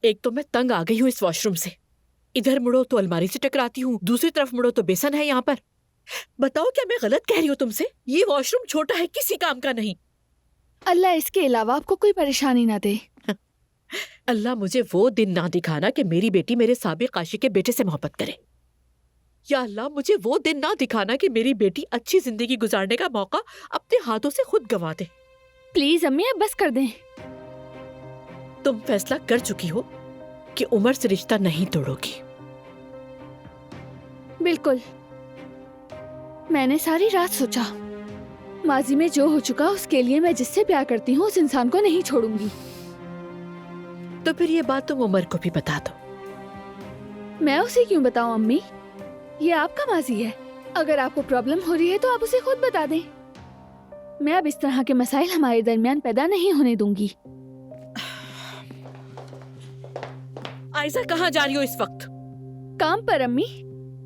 एक तो मैं तंग आ गई हूँ इस वॉशरूम से। इधर मुड़ो तो अलमारी से टकराती हूँ, दूसरी तरफ मुड़ो तो बेसन है यहाँ पर। बताओ क्या मैं गलत कह रही हूँ तुमसे? ये वॉशरूम छोटा है, किसी काम का नहीं। अल्लाह इसके अलावा आपको कोई परेशानी ना दे। अल्लाह मुझे वो दिन ना दिखाना कि मेरी बेटी मेरे साबिक आशिक के बेटे से मोहब्बत करे। या अल्लाह मुझे वो दिन ना दिखाना कि मेरी बेटी अच्छी जिंदगी गुजारने का मौका अपने हाथों से खुद गंवा दे। प्लीज अम्मी अब बस कर दें। तुम फैसला कर चुकी हो कि उमर से रिश्ता नहीं तोड़ोगी। बिल्कुल, मैंने सारी रात सोचा। माजी में जो हो चुका उसके लिए मैं जिससे प्यार करती हूँ उस इंसान को नहीं छोड़ूंगी। तो फिर ये बात तुम उमर को भी बता दो। मैं उसे क्यों बताऊं अम्मी? ये आपका माजी है। अगर आपको प्रॉब्लम हो रही है तो आप उसे खुद बता दें। मैं अब इस तरह के मसाइल हमारे दरमियान पैदा नहीं होने दूंगी। आयशा कहाँ जा रही हो इस वक्त? काम पर अम्मी,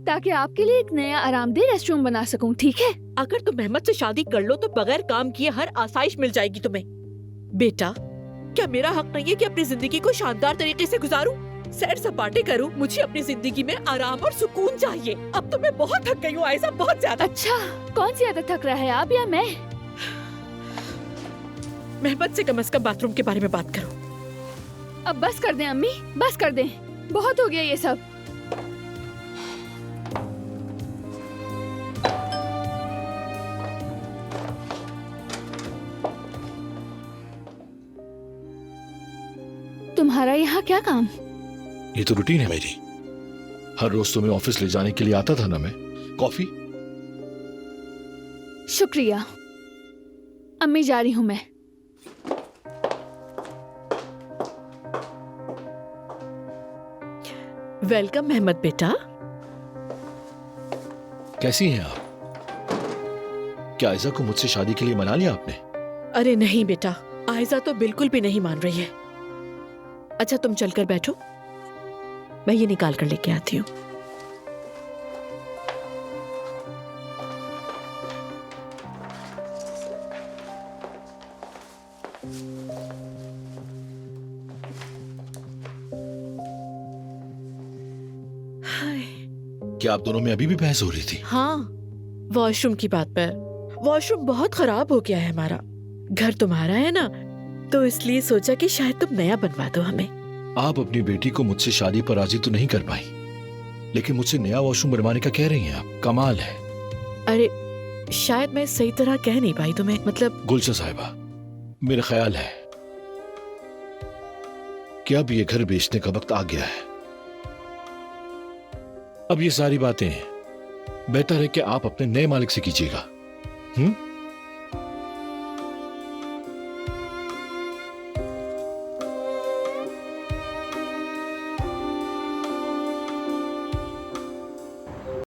ताकि आपके लिए एक नया आरामदेह रेस्टरूम बना सकूं, ठीक है? अगर तुम मेहमद से शादी कर लो तो बगैर काम किए हर आसाइश मिल जाएगी तुम्हें। बेटा, क्या मेरा हक नहीं है कि अपनी जिंदगी को शानदार तरीके से गुजारूं, सैर सपाटे करूं? मुझे अपनी जिंदगी में आराम और सुकून चाहिए। अब तो मैं बहुत थक गई हूँ आयशा, बहुत ज्यादा। अच्छा, कौन ज्यादा थक रहा है, आप या मैं? मेहमद से कम बाथरूम के बारे में बात करो। अब बस कर दें अम्मी, बस कर दें। बहुत हो गया ये सब। तुम्हारा यहाँ क्या काम? ये तो रूटीन है मेरी। हर रोज तुम्हें ऑफिस ले जाने के लिए आता था ना मैं। कॉफी? शुक्रिया अम्मी, जा रही हूँ मैं। वेलकम मेहमद बेटा। कैसी हैं आप? क्या आयशा को मुझसे शादी के लिए मना लिया आपने? अरे नहीं बेटा, आयशा तो बिल्कुल भी नहीं मान रही है। अच्छा तुम चलकर बैठो, मैं ये निकाल कर लेके आती हूँ। क्या आप दोनों में अभी भी बहस हो रही थी? हाँ, वॉशरूम की बात पर। वॉशरूम बहुत खराब हो गया है हमारा। घर तुम्हारा है ना, तो इसलिए सोचा कि शायद तुम नया बनवा दो हमें। आप अपनी बेटी को मुझसे शादी पर राजी तो नहीं कर पाई, लेकिन मुझसे नया वॉशरूम बनवाने का कह रही हैं आप। कमाल है। अरे शायद मैं सही तरह कह नहीं पाई तुम्हें, मतलब। गुलशन साहिबा, मेरा ख्याल है कि अब ये घर बेचने का वक्त आ गया है। अब ये सारी बातें बेहतर है कि आप अपने नए मालिक से कीजिएगा।